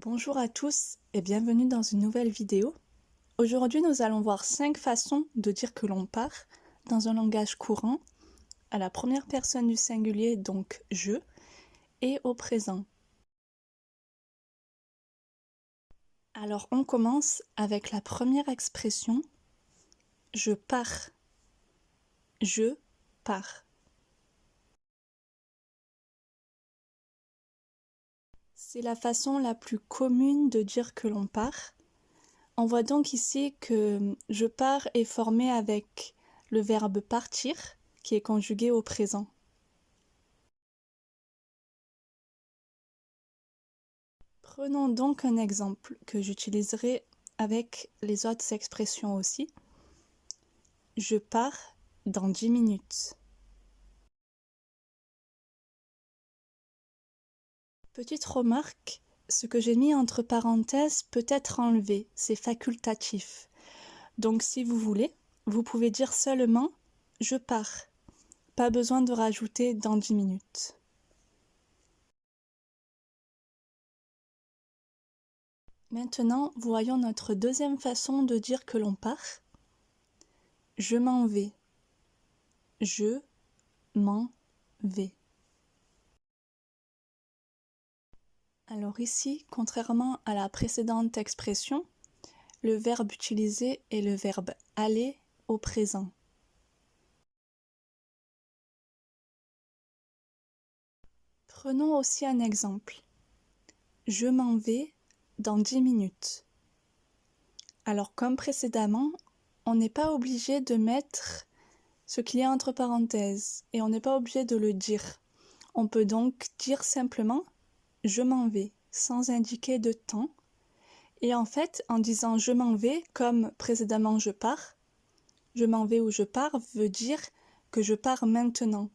Bonjour à tous et bienvenue dans une nouvelle vidéo. Aujourd'hui, nous allons voir 5 façons de dire que l'on part dans un langage courant, à la première personne du singulier, donc je, et au présent. Alors on commence avec la première expression, je pars. Je pars. C'est la façon la plus commune de dire que l'on part. On voit donc ici que je pars est formé avec le verbe partir qui est conjugué au présent. Prenons donc un exemple que j'utiliserai avec les autres expressions aussi. Je pars dans 10 minutes. Petite remarque, ce que j'ai mis entre parenthèses peut être enlevé, c'est facultatif. Donc si vous voulez, vous pouvez dire seulement je pars. Pas besoin de rajouter dans 10 minutes. Maintenant, voyons notre deuxième façon de dire que l'on part. Je m'en vais. Je m'en vais. Alors ici, contrairement à la précédente expression, le verbe utilisé est le verbe aller au présent. Prenons aussi un exemple. Je m'en vais dans 10 minutes. Alors comme précédemment, on n'est pas obligé de mettre ce qu'il y a entre parenthèses et on n'est pas obligé de le dire. On peut donc dire simplement je m'en vais sans indiquer de temps. Et en fait, en disant je m'en vais comme précédemment je pars, je m'en vais ou je pars veut dire que je pars maintenant.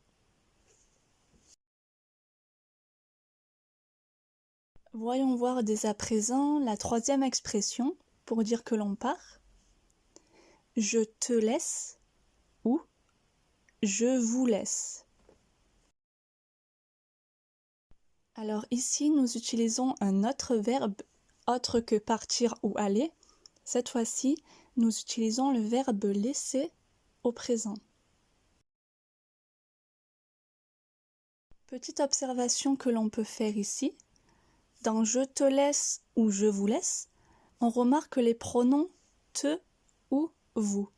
Voyons voir dès à présent la troisième expression pour dire que l'on part. Je te laisse ou je vous laisse. Alors ici, nous utilisons un autre verbe autre que partir ou aller. Cette fois-ci, nous utilisons le verbe laisser au présent. Petite observation que l'on peut faire ici. Dans je te laisse ou je vous laisse, on remarque les pronoms te ou vous.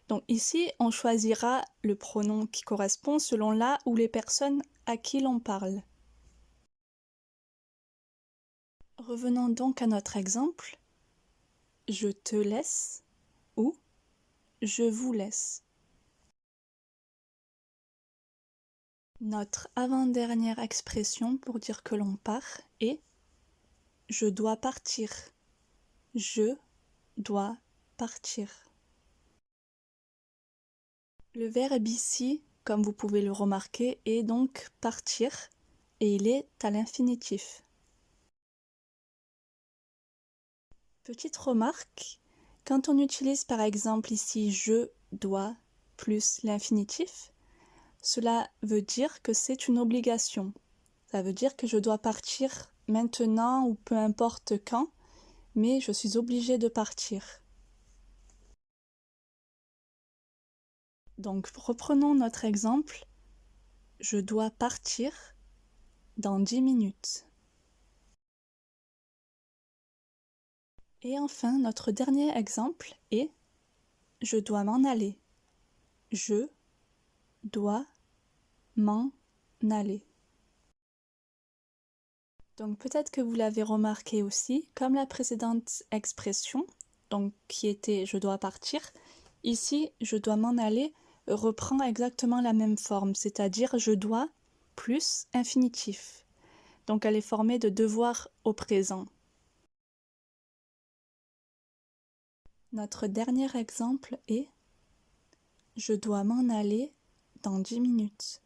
Donc ici, on choisira le pronom qui correspond selon là ou les personnes à qui l'on parle. Revenons donc à notre exemple. Je te laisse ou je vous laisse. Notre avant-dernière expression pour dire que l'on part est je dois partir. Je dois partir. Le verbe ici, comme vous pouvez le remarquer, est donc partir et il est à l'infinitif. Petite remarque, quand on utilise par exemple ici je dois plus l'infinitif, cela veut dire que c'est une obligation. Ça veut dire que je dois partir maintenant ou peu importe quand, mais je suis obligée de partir. Donc reprenons notre exemple. Je dois partir dans 10 minutes. Et enfin, notre dernier exemple est je dois m'en aller. Je dois m'en aller. Donc peut-être que vous l'avez remarqué aussi, comme la précédente expression, donc qui était je dois partir, ici je dois m'en aller reprend exactement la même forme, c'est-à-dire je dois plus infinitif. Donc elle est formée de devoir au présent. Notre dernier exemple est je dois m'en aller dans 10 minutes.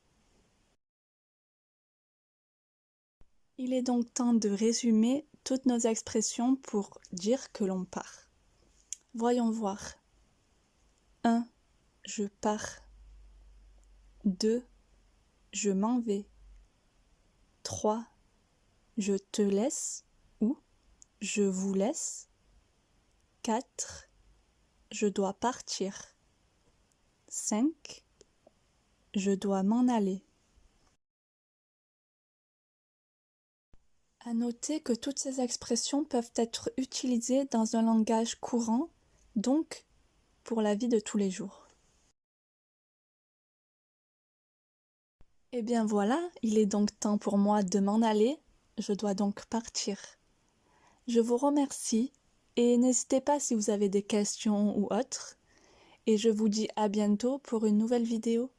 Il est donc temps de résumer toutes nos expressions pour dire que l'on part. Voyons voir. 1. Je pars. 2. Je m'en vais. 3. Je te laisse ou je vous laisse. 4. Je dois partir. 5. Je dois m'en aller. À noter que toutes ces expressions peuvent être utilisées dans un langage courant, donc pour la vie de tous les jours. Eh bien voilà, il est donc temps pour moi de m'en aller, je dois donc partir. Je vous remercie et n'hésitez pas si vous avez des questions ou autres, et je vous dis à bientôt pour une nouvelle vidéo.